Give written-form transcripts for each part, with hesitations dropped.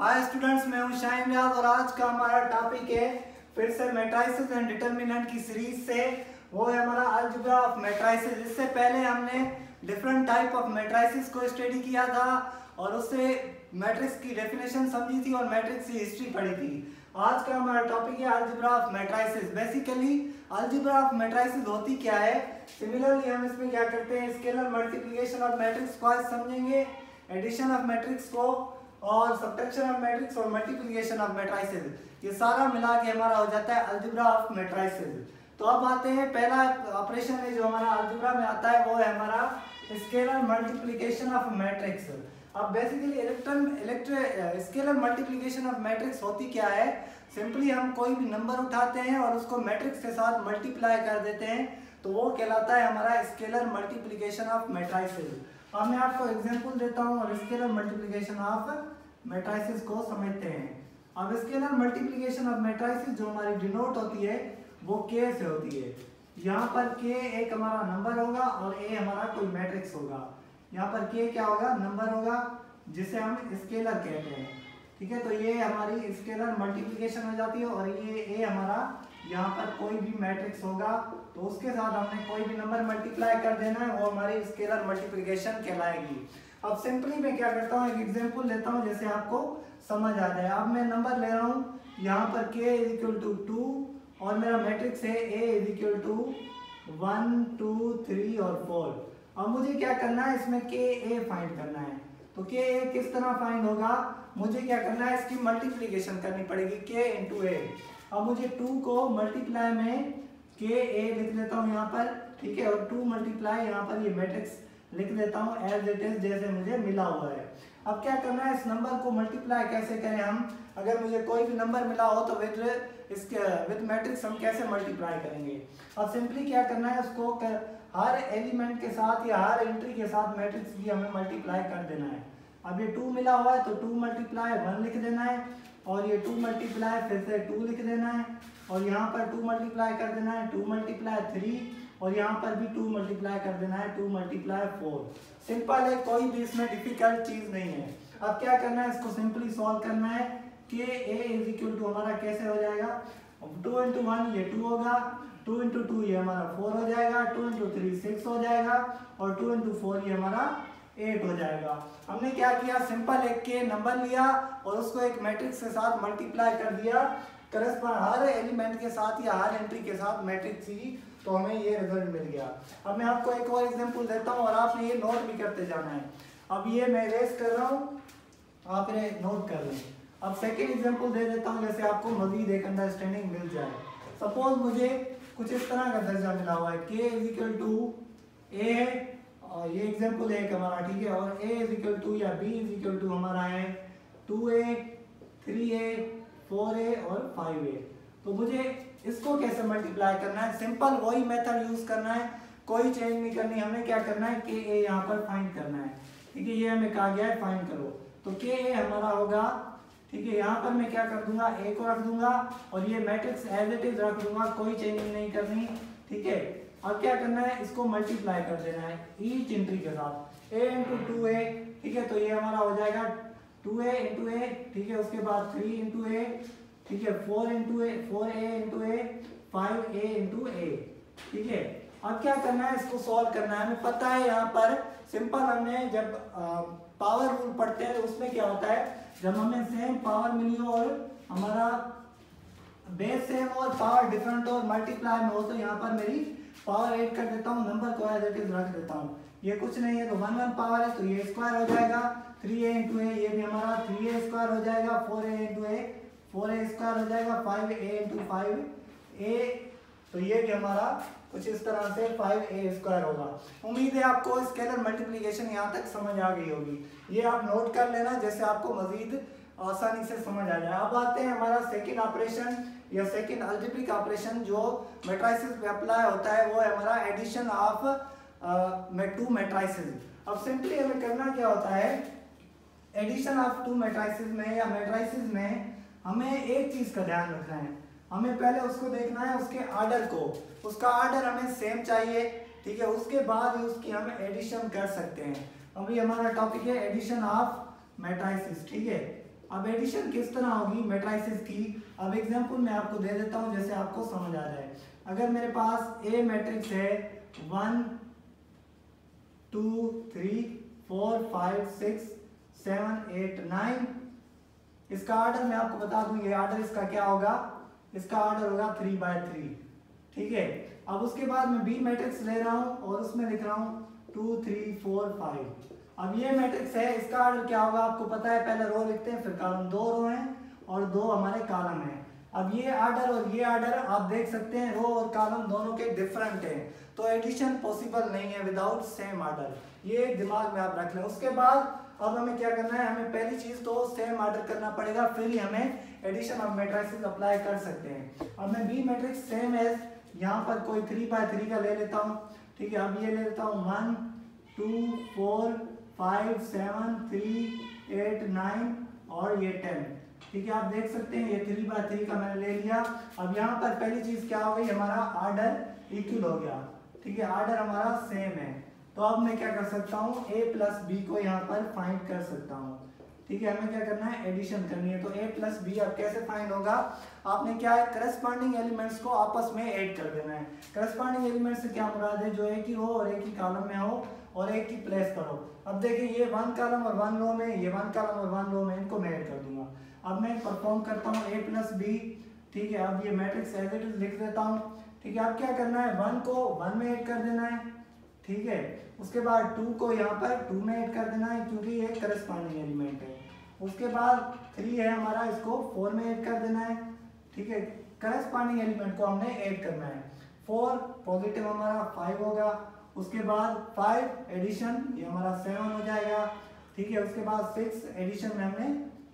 Hi students, मैं हूं शाहीन रियाज और आज का हमारा टॉपिक है फिर से मैट्रिसेस एंड डिटर्मिनेंट की सीरीज से। वो है हमारा अलजेब्रा ऑफ मैट्रिसेस। इससे पहले हमने डिफरेंट टाइप ऑफ मैट्रिसेस को स्टडी किया था और उससे मैट्रिक्स की डेफिनेशन समझी थी और मैट्रिक्स की हिस्ट्री पढ़ी थी। आज का हमारा टॉपिक है algebra of matrices. Basically algebra of matrices होती क्या है। सिमिलरली हम इसमें क्या करते हैं, स्केलर मल्टीप्लिकेशन ऑफ मैट्रिक्स को आज समझेंगे, एडिशन ऑफ मैट्रिक्स को और सब्ट्रैक्शन ऑफ मैट्रिक्स और मल्टीप्लिकेशन ऑफ मैट्रिसेस। ये सारा मिला के हमारा हो जाता है अलजेब्रा ऑफ मैट्रिसेस। तो अब आते हैं, पहला ऑपरेशन है जो हमारा अलजेब्रा में आता है वो है हमारा स्केलर मल्टीप्लिकेशन ऑफ मैट्रिक्स। अब basically scalar multiplication of matrix होती क्या है। सिंपली हम कोई भी नंबर उठाते हैं और उसको मैट्रिक्स के साथ मल्टीप्लाई कर देते हैं, तो वो कहलाता है हमारा स्केलर मल्टीप्लिकेशन ऑफ मैट्रिसेस। अब मैं आपको एग्जांपल देता हूं और स्केलर मल्टीप्लिकेशन ऑफ मैट्रिसेस को समझते हैं। अब स्केलर मल्टीप्लिकेशन ऑफ मैट्रिसेस जो हमारी डिनोट होती है वो के से होती है। यहाँ पर के एक हमारा नंबर होगा और ए हमारा कोई मैट्रिक्स होगा। यहाँ पर के क्या होगा, नंबर होगा जिसे हम स्केलर कहते हैं। ठीक है, तो ये हमारी स्केलर मल्टीप्लिकेशन हो जाती है और ये ए हमारा यहाँ पर कोई भी मैट्रिक्स होगा तो उसके साथ हमने कोई भी नंबर मल्टीप्लाई कर देना है, वो हमारी स्केलर मल्टीप्लिकेशन कहलाएगी। अब सिंपली मैं क्या करता हूँ, एक एग्जांपल लेता हूँ जैसे आपको समझ आ जाए। अब मैं नंबर ले रहा हूँ यहाँ पर k इक्वल टू 2 और मेरा मैट्रिक्स है a इक्वल टू 1 2 3 और 4। अब मुझे क्या करना है, इसमें k a फाइंड करना है। तो k a किस तरह फाइंड होगा, मुझे क्या करना है, इसकी मल्टीप्लिकेशन करनी पड़ेगी k इंटू a। अब मुझे 2 को मल्टीप्लाई में k a लिख लेता हूँ यहाँ पर, ठीक है, और 2 मल्टीप्लाई यहाँ पर ये मैट्रिक्स लिख देता हूँ एज इट इज जैसे मुझे मिला हुआ है। अब क्या करना है, इस नंबर को मल्टीप्लाई कैसे करें हम। अगर मुझे कोई भी नंबर मिला हो तो विद मैट्रिक्स हम कैसे मल्टीप्लाई करेंगे। अब सिंपली क्या करना है, उसको हर एलिमेंट के साथ या हर एंट्री के साथ मैट्रिक्स भी हमें मल्टीप्लाई कर देना है। अब ये 2 मिला हुआ है तो 2 मल्टीप्लाई 1 लिख देना है और ये 2 मल्टीप्लाई फिर से 2 लिख देना है और यहाँ पर 2 मल्टीप्लाई कर देना है 2 मल्टीप्लाई 3 और यहाँ पर भी 2 मल्टीप्लाई कर देना है 2 मल्टीप्लाई 4। सिंपल है, कोई भी इसमें डिफिकल्ट चीज नहीं है। अब क्या करना है, इसको सिंपली सॉल्व करना है। के ए इज इक्वल टू हमारा कैसे हो जाएगा, 2 इंटू 1 ये 2 होगा, 2 इंटू 2 ये हमारा 4 हो जाएगा, 2 इंटू 3 6 हो जाएगा और 2 इंटू 4 ये हमारा 8 हो जाएगा। हमने क्या किया, सिंपल एक के नंबर लिया और उसको एक मैट्रिक्स के साथ मल्टीप्लाई कर दिया, करस्पॉन्ड हर एलिमेंट के साथ या हर एंट्री के साथ मैट्रिक्स ही, तो हमें ये रिजल्ट मिल गया। अब मैं आपको एक और एग्जांपल देता हूँ और आपने ये नोट भी करते जाना है। अब ये मैं रेस कर रहा हूँ, आप इन्हें नोट कर लें। अब सेकेंड एग्जांपल दे देता हूँ जैसे आपको मजीद एक अंडरस्टैंडिंग मिल जाए। सपोज मुझे कुछ इस तरह का दर्जा मिला हुआ है, k is equal to a और ये एग्जांपल है एक हमारा, ठीक है, और a इज इक्वल टू या b इज इक्वल टू हमारा है 2a 3a 4a और 5a। तो मुझे इसको कैसे मल्टीप्लाई करना है, सिंपल वही मेथड यूज करना है, कोई चेंज नहीं करनी। हमें क्या करना है, के ए यहाँ पर फाइंड करना है। ठीक है, ये हमें कहा गया है फाइंड करो, तो के ए हमारा होगा, ठीक है, यहाँ पर मैं क्या कर दूंगा, ए को रख दूंगा और ये मैट्रिक्स एज इट इज रख दूंगा, कोई चेंजिंग नहीं करनी। ठीक है, अब क्या करना है, इसको मल्टीप्लाई कर देना है ईच एंट्री के साथ, a इंटू 2a। ठीक है, तो ये हमारा हो जाएगा 2a इंटू a, ठीक है, उसके बाद 3 इंटू a, ठीक है, 4 into a 4a into a 5a into a। ठीक है, अब क्या करना है, इसको सॉल्व करना है। हमें पता है यहाँ पर सिंपल, हमने जब पावर रूल पढ़ते हैं तो उसमें क्या होता है, जब हमें सेम पावर मिली हो और हमारा बेस सेम और पावर डिफरेंट और मल्टीप्लाई में हो, तो यहाँ पर मेरी पावर ऐड कर देता हूँ, नंबर को एज इट इज रख देता हूँ। ये कुछ नहीं है तो 1 1 पावर है तो ये स्क्वायर हो जाएगा, 3a इंटू a ये भी हमारा 3a स्क्वायर हो जाएगा, 4a into a 4a square हो जाएगा, 5a इंटू 5a, तो ये भी हमारा कुछ इस तरह से 5a स्क्वायर होगा। उम्मीद है आपको स्केलर मल्टीप्लिकेशन यहाँ तक समझ आ गई होगी। ये आप नोट कर लेना जैसे आपको मजीद आसानी से समझ आ जाए। अब आते हैं हमारा सेकंड ऑपरेशन या सेकंड अलजेब्रिक ऑपरेशन जो मैट्रिसेस पे अप्लाई होता है, वो है हमारा एडिशन ऑफ 2 मैट्रिसेस। अब सिंपली हमें करना क्या होता है, एडिशन ऑफ 2 मैट्रिसेस में या मैट्रिसेस में हमें एक चीज का ध्यान रखना है, हमें पहले उसको देखना है उसके ऑर्डर को, उसका ऑर्डर हमें सेम चाहिए। ठीक है, उसके बाद ही उसकी हम एडिशन कर सकते हैं। अभी हमारा टॉपिक है एडिशन ऑफ मैट्रिसेस। ठीक है, अब एडिशन किस तरह होगी मैट्रिसेस की, अब एग्जांपल मैं आपको दे देता हूँ जैसे आपको समझ आ जाए। अगर मेरे पास ए मैट्रिक्स है 1 2 3 4 5 6 7 8 9, इसका ऑर्डर मैं आपको बता दूं, ये ऑर्डर इसका क्या होगा, इसका ऑर्डर होगा 3/3, ठीक है। अब उसके बाद मैं बी मैट्रिक्स ले रहा हूं और उसमें लिख रहा हूं 2 3 4 5। अब ये मैट्रिक्स है, इसका ऑर्डर क्या होगा आपको पता है, पहले रो लिखते हैं, फिर कॉलम, 2 रो हैं और 2 हमारे कॉलम हैं। अब ये ऑर्डर और ये ऑर्डर आप देख सकते हैं, रो और कॉलम दोनों के डिफरेंट हैं, तो एडिशन पॉसिबल नहीं है विदाउट सेम ऑर्डर, ये दिमाग में आप रख लें। उसके बाद अब हमें क्या करना है, हमें पहली चीज तो सेम ऑर्डर करना पड़ेगा, फिर ही हमें एडिशन ऑफ मैट्रिसेस अप्लाई कर सकते हैं। अब मैं बी मैट्रिक्स सेम एज यहाँ पर कोई 3/3 का ले लेता हूँ, ठीक है। अब ये ले लेता हूँ 1 2 4 5 7 3 8 9 और ये 10, ठीक है। आप देख सकते हैं ये 3/3 का मैंने ले लिया। अब यहाँ पर पहली चीज क्या हो गई, हमारा ऑर्डर इक्वल हो गया, ठीक है, ऑर्डर हमारा सेम है। तो अब मैं क्या कर सकता हूँ, a प्लस बी को यहाँ पर फाइंड कर सकता हूँ, ठीक है। हमें क्या करना है, एडिशन करनी है। तो a प्लस बी अब कैसे फाइंड होगा, आपने क्या है, करस्पॉन्डिंग एलिमेंट्स को आपस में ऐड कर देना है। करस्पॉन्डिंग एलिमेंट से क्या मुराद है, जो एक ही रो और एक ही कॉलम में हो और एक ही प्लेस पर हो। अब देखिए ये 1 कॉलम और 1 रो में, ये 1 कॉलम और 1 रो में, इनको मैं ऐड कर दूंगा। अब मैं परफॉर्म करता हूँ a प्लस बी, ठीक है। अब ये मैट्रिक्स एज इट इज लिख देता हूँ, ठीक है। अब क्या करना है, 1 को 1 में ऐड कर देना है, ठीक है। उसके बाद 2 को यहाँ पर 2 में ऐड कर देना है क्योंकि ये करस्पॉन्डिंग एलिमेंट है। उसके बाद 3 है हमारा, इसको 4 में ऐड कर देना है, ठीक है। करस्पॉन्डिंग एलिमेंट को हमने ऐड करना है। 4 पॉजिटिव हमारा 5 होगा, उसके बाद 5 एडिशन ये हमारा 7 हो जाएगा, ठीक है। उसके बाद 6 एडिशन में हमने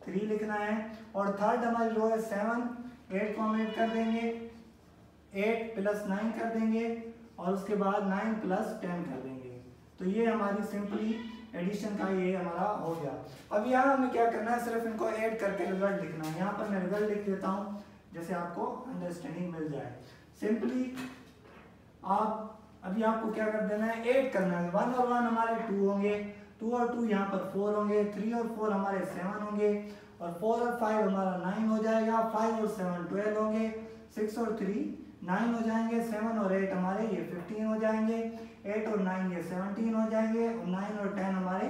3 लिखना है और थर्ड हमारी रो है 7, 8 को हम ऐड कर देंगे, 8 प्लस 9 कर देंगे और उसके बाद 9 प्लस 10 कर देंगे। तो ये हमारी सिंपली एडिशन का ये हमारा हो गया। अब यहाँ हमें क्या करना है, सिर्फ इनको ऐड करके रिजल्ट लिखना है। यहाँ पर मैं रिजल्ट लिख देता हूँ जैसे आपको अंडरस्टैंडिंग मिल जाए। सिंपली आप अभी आपको क्या कर देना है, ऐड करना है। 1 और 1 हमारे 2 होंगे, 2 और 2 यहाँ पर 4 होंगे, 3 और 4 हमारे 7 होंगे और 4 और 5 हमारा 9 हो जाएगा, 5 और 7 12 होंगे, 6 और 3 9 हो जाएंगे, 7 और 8 हमारे ये 15 हो जाएंगे, 8 और 9 ये 17 हो जाएंगे और 9 और 10 हमारे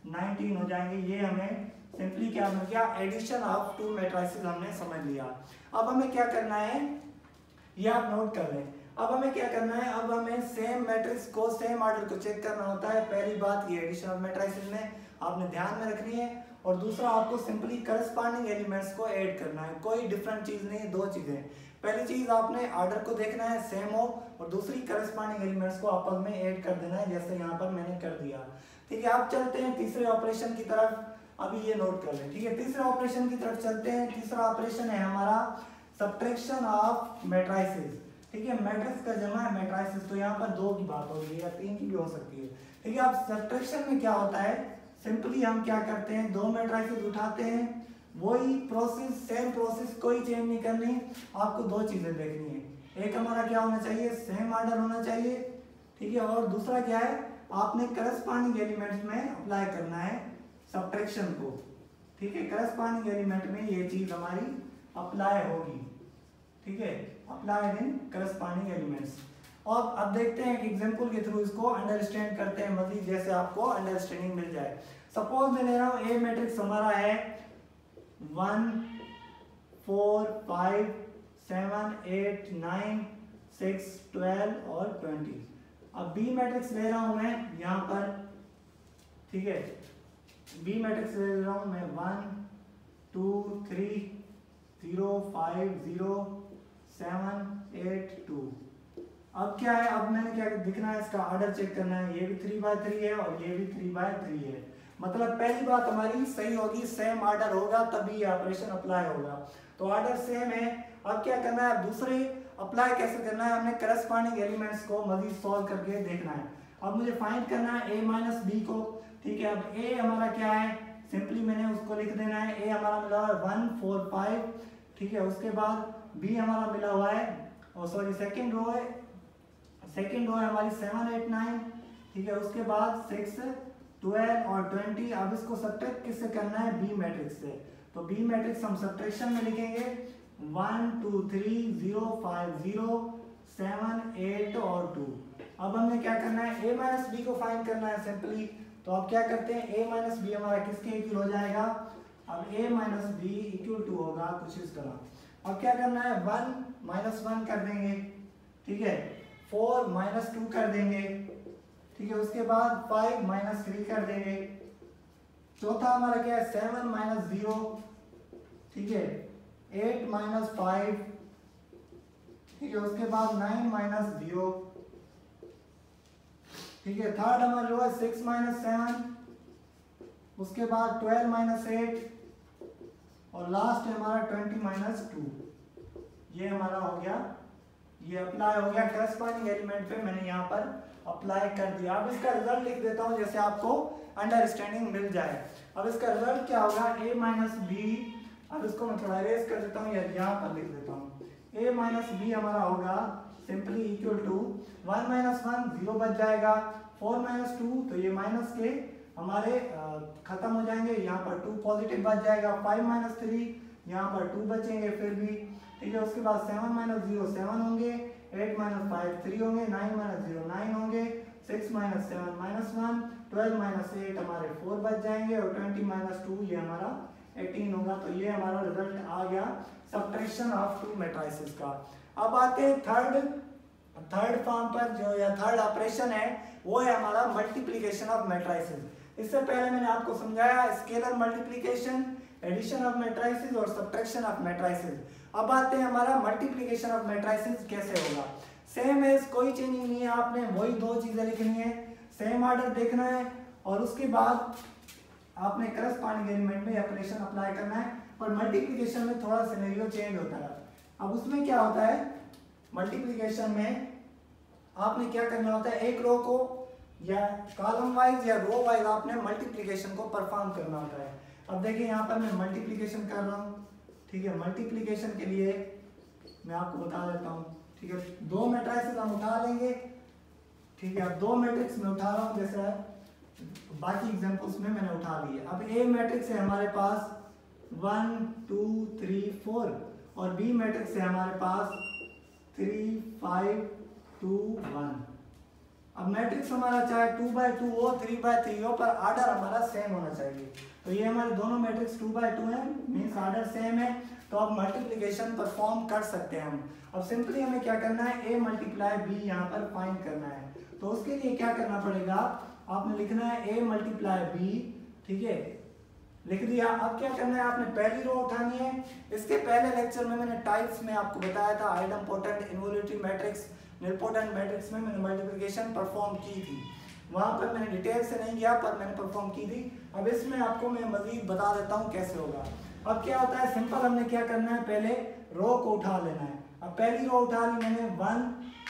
19 हो जाएंगे। ये हमें सिंपली क्या मिल गया, एडिशन ऑफ 2 मैट्रिसेस हमने समझ लिया। अब हमें क्या करना है, ये आप नोट कर लें। अब हमें क्या करना है, अब हमें सेम मैट्रिक्स को, सेम ऑर्डर को चेक करना होता है। पहली बात ये एडिशन ऑफ मैट्रिसेस में आपने ध्यान में रखनी है और दूसरा आपको सिंपली करस्पॉन्डिंग एलिमेंट्स को ऐड करना है। कोई डिफरेंट चीज नहीं, दो चीजें। पहली चीज आपने ऑर्डर को देखना है सेम हो और दूसरी करस्पॉन्डिंग एलिमेंट्स को आपस में ऐड कर देना है, जैसे यहाँ पर मैंने कर दिया, ठीक है। आप चलते हैं तीसरे ऑपरेशन की तरफ, अभी ये नोट कर लें, ठीक है। तीसरे ऑपरेशन की तरफ चलते हैं। तीसरा ऑपरेशन है हमारा सब्ट्रैक्शन ऑफ मैट्रिसेस, ठीक है। मैट्रिक्स का जमा है मैट्रिसेस, तो यहाँ पर 2 की बात हो रही है या 3 की भी हो सकती है, ठीक है। अब सब्ट्रैक्शन में क्या होता है, सिंपली हम क्या करते हैं, 2 मैट्रिसेस उठाते हैं, वही प्रोसेस, सेम प्रोसेस, कोई चेंज नहीं करनी। आपको 2 चीजें देखनी है, एक हमारा क्या होना चाहिए, सेम ऑर्डर होना चाहिए, ठीक है। और दूसरा क्या है, आपने करस्पॉन्डिंग एलिमेंट्स में अप्लाई करना है सब्ट्रैक्शन को, ठीक है। करस्पॉन्डिंग एलिमेंट में ये चीज हमारी अप्लाई होगी, ठीक है, अप्लाइड इन करस्पॉन्डिंग एलिमेंट्स। और अब देखते हैं एक एग्जांपल के थ्रू इसको अंडरस्टैंड करते हैं मजीद, जैसे आपको अंडरस्टैंडिंग मिल जाए। सपोज मैं ले रहा हूँ ए मैट्रिक्स हमारा है 1 4 5 7 8 9 6 12 और 20। अब बी मैट्रिक्स ले रहा हूं मैं यहाँ पर, ठीक है। बी मैट्रिक्स ले रहा हूं मैं 1 2 3 0 5 0 7 8 2। अब क्या है, अब मैंने क्या दिखना है, इसका ऑर्डर चेक करना है। ये भी 3/3 है और ये भी 3/3 है, मतलब पहली बात हमारी सही होगी, सेम ऑर्डर होगा तभी ये ऑपरेशन अप्लाई होगा। तो ऑर्डर सेम है। अब क्या करना है, दूसरे अप्लाई कैसे करना है, हमने करस्पॉन्डिंग एलिमेंट्स को मजीद सॉल्व करके देखना है। अब मुझे फाइंड करना है a माइनस बी को, ठीक है। अब a हमारा क्या है, सिंपली मैंने उसको लिख देना है, a हमारा मिला हुआ है 1 4 5, ठीक है। उसके बाद b हमारा मिला हुआ है, और सॉरी सेकंड रो है, सेकंड रो है हमारी 7 8 9, ठीक है। उसके बाद 6 12 और 20। अब इसको सब्ट्रैक्ट किससे करना है, बी मैट्रिक्स से। तो बी मैट्रिक्स हम सब्ट्रैक्शन में लिखेंगे 1 2 3 0 5 0 7 8 और 2। अब हमने क्या करना है, a माइनस बी को फाइंड करना है सिंपली। तो अब क्या करते हैं, a माइनस बी हमारा किसके इक्वल हो जाएगा, अब a minus B equal to होगा कुछ इस तरह। अब क्या करना है, 1 माइनस 1 कर देंगे, ठीक है, 4 माइनस 2 कर देंगे, ठीक है, उसके बाद 5 माइनस 3 कर देंगे। चौथा हमारा क्या है, 7 माइनस 0, ठीक है, 8 माइनस 5, ठीक है, उसके बाद 9 माइनस 0, ठीक है। थर्ड हमारा जो है 6 माइनस 7, उसके बाद 12 माइनस 8 और लास्ट है हमारा 20 माइनस 2। ये हमारा हो गया, ये अप्लाई हो गया करस्पॉन्डिंग एलिमेंट पे, मैंने यहाँ पर अप्लाई कर दिया। अब इसका रिजल्ट लिख देता हूँ जैसे आपको अंडरस्टैंडिंग मिल जाए। अब इसका रिजल्ट क्या होगा, a माइनस बी, अब इसको मैं थोड़ा इरेज कर देता हूँ या यहाँ पर लिख देता हूँ, a माइनस बी हमारा होगा सिंपली इक्वल टू 1 माइनस 1 0 बच जाएगा, 4 माइनस 2 तो ये माइनस के हमारे खत्म हो जाएंगे, यहाँ पर 2 पॉजिटिव बच जाएगा, 5 माइनस 3 यहाँ पर 2 बचेंगे फिर भी, ठीक है। उसके बाद 7 माइनस 0 7 होंगे, 8 माइनस 5 3 होंगे, 9 माइनस 0 9 होंगे, 6 माइनस 7 माइनस 1, 12 माइनस 8 हमारे 4 बच जाएंगे और 20 माइनस 2 ये हमारा 18 होगा। तो ये हमारा रिजल्ट आ गया सब्ट्रैक्शन ऑफ टू मैट्रिसेस का। अब आते हैं थर्ड फॉर्म पर, जो या थर्ड ऑपरेशन है वो है हमारा मल्टीप्लिकेशन ऑफ मैट्रिसेस। इससे पहले मैंने आपको समझाया scalar multiplication, addition of matrices और सब्ट्रैक्शन ऑफ मैट्रिसेस। अब आते हैं हमारा मल्टीप्लिकेशन ऑफ मैट्रिसेस कैसे होगा। सेम है, कोई चेंजिंग नहीं है, आपने वही दो चीजें लिखनी है, सेम ऑर्डर देखना है और उसके बाद आपने करस्पॉन्डिंग एलिमेंट में ऑपरेशन अप्लाई करना है। और मल्टीप्लिकेशन में थोड़ा सिनेरियो चेंज होता है। अब उसमें क्या होता है, मल्टीप्लिकेशन में आपने क्या करना होता है, एक रो को या कॉलम वाइज या रो वाइज आपने मल्टीप्लिकेशन को परफॉर्म करना होता है। अब देखिए यहाँ पर मैं मल्टीप्लिकेशन कर रहा हूँ, ठीक है। मल्टीप्लिकेशन के लिए मैं आपको बता देता हूँ, ठीक है। दो मैट्रिसेस हम उठा लेंगे, ठीक है। अब दो मैट्रिक्स में उठा रहा हूँ, जैसे बाकी एग्जांपल्स में मैंने उठा लिए। अब ए मैट्रिक्स है हमारे पास 1 2 3 4 और बी मैट्रिक्स है हमारे पास 3 5 2 1। अब मैट्रिक्स हमारा चाहे 2/2 हो 3/3 हो, पर ऑर्डर हमारा सेम होना चाहिए। तो ये हमारे दोनों मैट्रिक्स 2/2 है, मींस ऑर्डर सेम है, तो अब मल्टीप्लिकेशन परफॉर्म कर सकते हैं हम। अब सिंपली हमें क्या करना है, a मल्टीप्लाई b यहाँ पर फाइंड करना है। तो उसके लिए क्या करना पड़ेगा, आपने लिखना है a मल्टीप्लाई b, ठीक है, लिख दिया। अब क्या करना है, आपने पहली रो उठानी है। इसके पहले लेक्चर में मैंने टाइप्स में आपको बताया था, आइडेम्पोटेंट, इनवॉल्यूटिव मैट्रिक्स, निलपोटेंट मैट्रिक्स में मैंने मल्टीप्लिकेशन परफॉर्म की थी। वहां पर मैंने डिटेल से नहीं गया, पर मैंने परफॉर्म की थी। अब इसमें आपको मैं मजीद बता देता हूँ कैसे होगा। अब क्या होता है, सिंपल हमने क्या करना है, पहले रो को उठा लेना है। अब पहली रो उठा ली मैंने 1,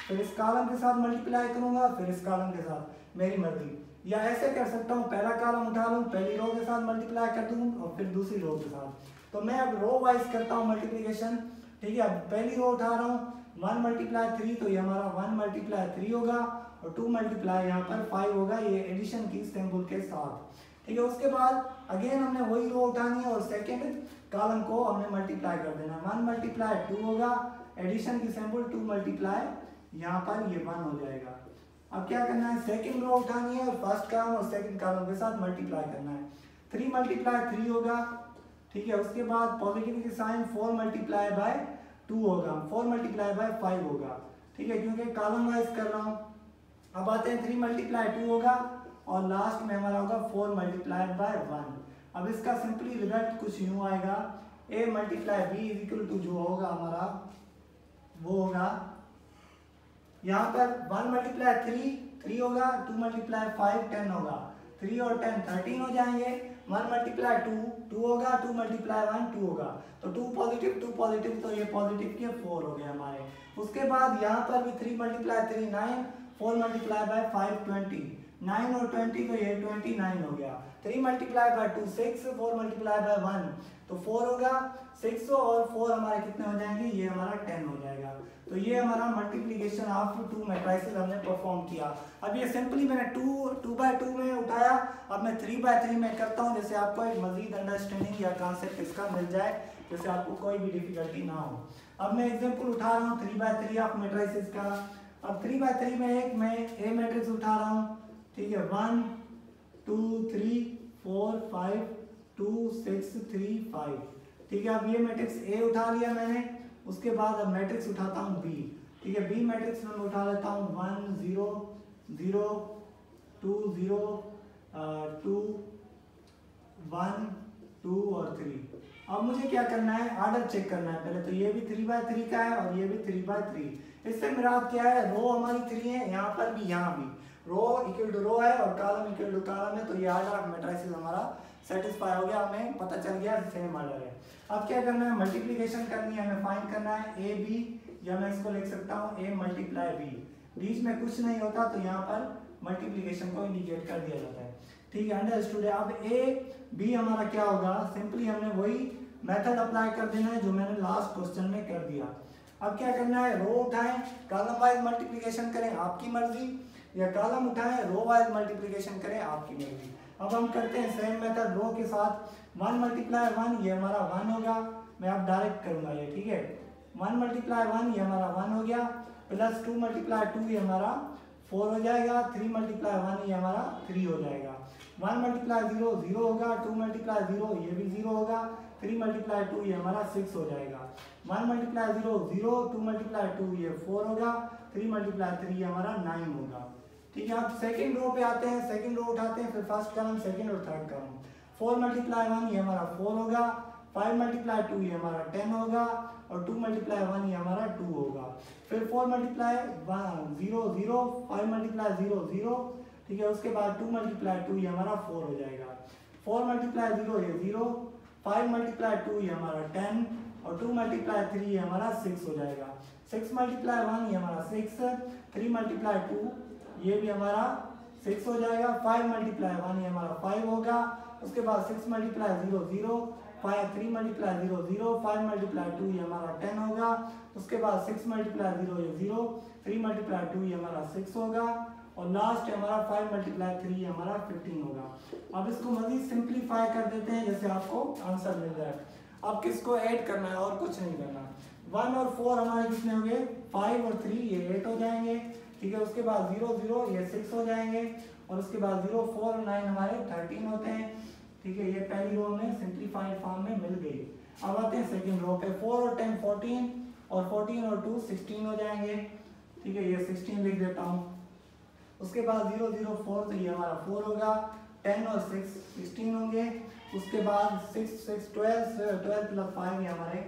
फिर इस कॉलम के साथ मल्टीप्लाई करूंगा, फिर इस कॉलम के साथ, मेरी मर्जी। या ऐसे कर सकता हूँ, पहला कॉलम उठा लूँ, पहली रो के साथ मल्टीप्लाई कर दूँ और फिर दूसरी रो के साथ। तो मैं अब रो वाइज करता हूँ मल्टीप्लिकेशन, ठीक है। अब पहली रो उठा रहा हूँ, 1 मल्टीप्लाई 3, तो ये हमारा 1 मल्टीप्लाई 3 होगा और 2 मल्टीप्लाई यहाँ पर 5 होगा, ये एडिशन की सिंबल के साथ, ठीक है। उसके बाद अगेन हमने वही रो उठानी है और सेकेंड कॉलम को हमने मल्टीप्लाई कर देना। 1 मल्टीप्लाई 2 होगा, एडिशन की सिंबल 2 मल्टीप्लाई यहाँ पर ये 1 हो जाएगा। अब क्या करना है, सेकंड रो उठानी है और फर्स्ट कॉलम और सेकंड कॉलम के साथ मल्टीप्लाई करना है। 3 मल्टीप्लाई 3 होगा, ठीक है। उसके बाद पॉजिटिव की साइन 4 मल्टीप्लाई बाय 2 होगा, 4 मल्टीप्लाई बाय 5 होगा, ठीक है, क्योंकि कॉलम वाइज कर रहा हूँ। अब आते हैं 3 मल्टीप्लाई 2 होगा और लास्ट में हमारा होगा 4 मल्टीप्लाई बाय 1। अब इसका सिंपली रिजल्ट कुछ यूँ आएगा, a multiply b is equal to जो होगा हमारा वो होगा यहाँ पर 1 मल्टीप्लाई 3 होगा, 2 मल्टीप्लाई 5 10 होगा, 3 और 10 13 हो जाएंगे। 1 मल्टीप्लाई 2 होगा, 2 मल्टीप्लाई 1 2 होगा, तो 2 पॉजिटिव, तो ये पॉजिटिव के 4 हो गए हमारे। उसके बाद यहाँ पर भी 3 मल्टीप्लाई 3 9, 4 मल्टीप्लाई बाय 5 20, 9 और 20 तो ये 29 हो गया। 3 मल्टीप्लाई बाय 2 6, 4 मल्टीप्लाई बाय 1 तो 4 होगा। 6 और 4 हमारे कितने हो जाएंगे, ये हमारा 10 हो जाएगा। तो ये हमारा मल्टीप्लिकेशन ऑफ 2 मैट्रिसेस हमने परफॉर्म किया। अब ये सिंपली मैंने 2 बाय 2 में उठाया, अब मैं 3 बाय 3 में करता हूँ, जैसे आपको एक मजीद अंडरस्टैंडिंग या कॉन्सेप्ट इसका मिल जाए, जैसे आपको कोई भी डिफिकल्टी ना हो। अब मैं एग्जांपल उठा रहा हूँ 3 बाय 3 ऑफ मैट्रिसेस का। अब 3 बाय 3 में एक मैं ए मैट्रिक्स उठा रहा हूँ, ठीक है, 1 2 3 4 5 2 6 3 5, ठीक है। अब ये मैट्रिक्स ए उठा लिया मैंने, उसके बाद अब मैट्रिक्स उठाता हूँ बी, ठीक है। बी मैट्रिक्स में उठा लेता हूँ 1 0 0 2 0 2 1 2 और 3। अब मुझे क्या करना है, ऑर्डर चेक करना है पहले। तो ये भी 3 बाय 3 का है और ये भी 3 बाय 3। इससे मेरा क्या है, रो हमारी 3 है, यहाँ पर भी यहाँ भी रो इक्वल टू रो है और कॉलम इक्वल टू कॉलम है। तो ये ऑर्डर ऑफ मैट्रिसेस हमारा सेटिस्फाई हो गया, हमें पता चल गया सेम ऑर्डर है। अब क्या करना है, मल्टीप्लिकेशन करनी है, हमें फाइंड करना है ए बी, या मैं इसको लिख सकता हूँ ए मल्टीप्लाई बी। बीच में कुछ नहीं होता तो यहाँ पर मल्टीप्लिकेशन को इंडिकेट कर दिया जाता है, ठीक है, अंडरस्टूड है। अब ए बी हमारा क्या होगा, सिंपली हमने वही मेथड अप्लाई कर देना है जो मैंने लास्ट क्वेश्चन में कर दिया। अब क्या करना है, रो उठाएं, कॉलम वाइज मल्टीप्लिकेशन करें, आपकी मर्जी, या कॉलम उठाएं, रो वाइज मल्टीप्लिकेशन करें, आपकी मर्जी। अब हम करते हैं सेम मेथड रो के साथ। 1 मल्टीप्लाई 1 ये हमारा 1 होगा, मैं अब डायरेक्ट करूंगा ये, ठीक है। 1 मल्टीप्लाई 1 ये हमारा 1 हो गया, प्लस 2 मल्टीप्लाई 2 ये हमारा 4 हो जाएगा, 3 मल्टीप्लाई 1 ये हमारा 3 हो जाएगा। 1 मल्टीप्लाई 0 0 होगा, 2 मल्टीप्लाई 0 ये भी 0 होगा, 3 मल्टीप्लाई 2 ये हमारा 6 हो जाएगा। 1 मल्टीप्लाई 0 0, 2 मल्टीप्लाई 2 ये 4 होगा, 3 मल्टीप्लाई 3 ये हमारा 9 होगा, ठीक है। अब सेकंड रो पे आते हैं, सेकंड रो उठाते हैं, फिर फर्स्ट कॉलम, सेकंड और थर्ड कॉलम। 4 मल्टीप्लाई 1 ये हमारा 4 होगा, 5 मल्टीप्लाई 2 ये हमारा 10 होगा, और 2 मल्टीप्लाई 1 ये हमारा 2 होगा। फिर 4 मल्टीप्लाई 0 0, 5 मल्टीप्लाई 0 0, ठीक है। उसके बाद 2 मल्टीप्लाई 2 ये हमारा 4 हो जाएगा। 4 मल्टीप्लाई 0 ये 0, 5 मल्टीप्लाई 2 ये हमारा 10, और 2 मल्टीप्लाई 3 ये हमारा 6 हो जाएगा। 6 मल्टीप्लाई 1 ये हमारा 6, 3 मल्टीप्लाई 2 ये भी हमारा 6 हो जाएगा। 5 मल्टीप्लाई 1 ये हमारा 5 होगा। उसके बाद 6 मल्टीप्लाई 0 0, 3 मल्टीप्लाई 0 0, 5 मल्टीप्लाई 2 ये हमारा 10 होगा। उसके बाद 6 मल्टीप्लाई 0 ये 0, 3 मल्टीप्लाई 2 ये हमारा 6 होगा, और लास्ट हमारा 5 मल्टीप्लाई 3 ये हमारा 15 होगा। अब इसको मजीद सिंप्लीफाई कर देते हैं, जैसे आपको आंसर मिल जाए। अब किसको ऐड करना है और कुछ नहीं करना। 1 और 4 हमारे कितने हो गए, 5 और 3 ये 8 हो जाएंगे, ठीक है। उसके बाद 0 0 ये 6 हो जाएंगे, और उसके बाद 0 4 और 9 हमारे 13 होते हैं, ठीक है। ये पहली रो में सिंप्लीफाइड फॉर्म में मिल गई। अब आते हैं सेकंड रो पे। 4 और 10 14, और 14 और 2 16 हो जाएंगे, ठीक है। ये 16 लिख देता हूँ। उसके बाद 0 0 4 तो ये हमारा 4 होगा, 10 और 6 16 होंगे। उसके बाद 6 6 12, 12 प्लस 5 ये हमारे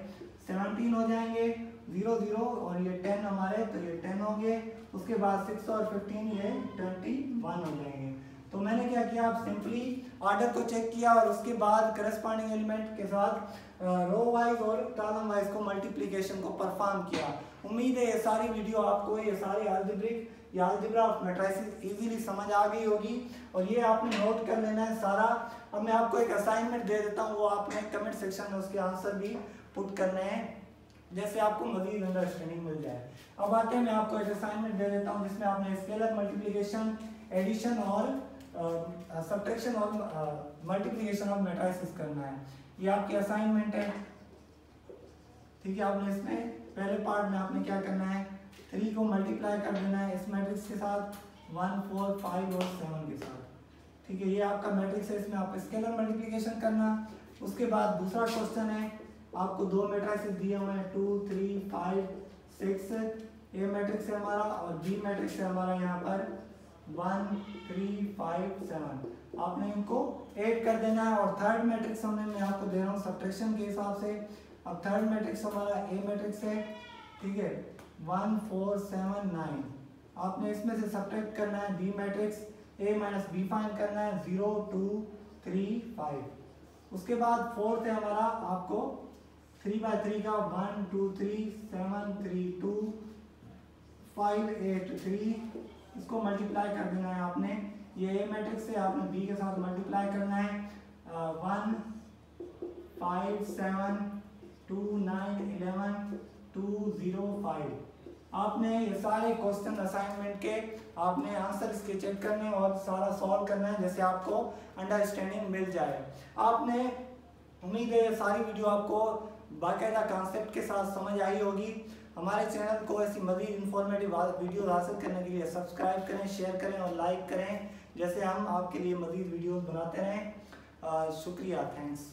17 हो जाएंगे। 0 0 और ये 10 हमारे, तो ये 10 होंगे। उसके बाद 6 और 15 ये 21 हो जाएंगे। तो मैंने क्या किया, आप सिंपली ऑर्डर को चेक किया और उसके बाद करस्पॉन्डिंग एलिमेंट के साथ रो वाइज और कॉलम वाइज को मल्टीप्लिकेशन को परफॉर्म किया। उम्मीद है ये सारी वीडियो आपको, ये सारे अलजेब्रिक या अलजेब्रा ऑफ मैट्रिसेस इजीली समझ आ गई होगी, और ये आपने नोट कर लेना है सारा। अब मैं आपको एक असाइनमेंट दे देता हूँ, वो आपने कमेंट सेक्शन में उसके आंसर भी पुट करने हैं, जैसे आपको मजीद अंडरस्टैंडिंग मिल जाए। अब आते हैं, मैं आपको एक असाइनमेंट दे देता हूँ जिसमें आपने स्केलर मल्टीप्लिकेशन, एडिशन और सब्ट्रैक्शन और मल्टीप्लिकेशन ऑफ मैट्रिसेस करना है। ये आपकी असाइनमेंट है, ठीक है। आपने इसमें पहले पार्ट में आपने क्या करना है, 3 को मल्टीप्लाई कर देना है इस मैट्रिक्स के साथ, 1 4 5 और 7 के साथ, ठीक है। ये आपका मैट्रिक्स है, इसमें आप स्केलर मल्टीप्लिकेशन करना। उसके बाद दूसरा क्वेश्चन है, आपको 2 मैट्रिसेस दिए हुए हैं 2 3 5 6, ए मैट्रिक्स है हमारा, और बी मैट्रिक्स है हमारा यहाँ पर 1 3 5 7। आपने इनको ऐड कर देना है। और थर्ड मैट्रिक्स हमने, मैं आपको दे रहा हूँ सब्ट्रैक्शन के हिसाब से। अब थर्ड मैट्रिक्स हमारा ए मैट्रिक्स है, ठीक है, 1 4 7 9। आपने इसमें से सब्ट्रैक्ट करना है बी मैट्रिक्स, ए माइनस बी फाइंड करना है, 0 2 3 5। उसके बाद फोर्थ है हमारा, आपको 3 बाय 3 का 1 2 3 7 3 2 5 8 3, इसको मल्टीप्लाई कर देना है आपने ये ए मैट्रिक्स है, आपने बी के साथ मल्टीप्लाई करना है। 1 5 7 2 9 11 2 0 5। आपने ये सारे क्वेश्चन असाइनमेंट के आपने आंसर इसके चेक करने और सारा सॉल्व करना है, जैसे आपको अंडरस्टैंडिंग मिल जाए। आपने उम्मीद है ये सारी वीडियो आपको बाकायदा कॉन्सेप्ट के साथ समझ आई होगी। हमारे चैनल को ऐसी मज़ीद इंफॉर्मेटिव वीडियो हासिल करने के लिए सब्सक्राइब करें, शेयर करें और लाइक करें, जैसे हम आपके लिए मज़ीद वीडियोस बनाते रहें। शुक्रिया, थैंक्स।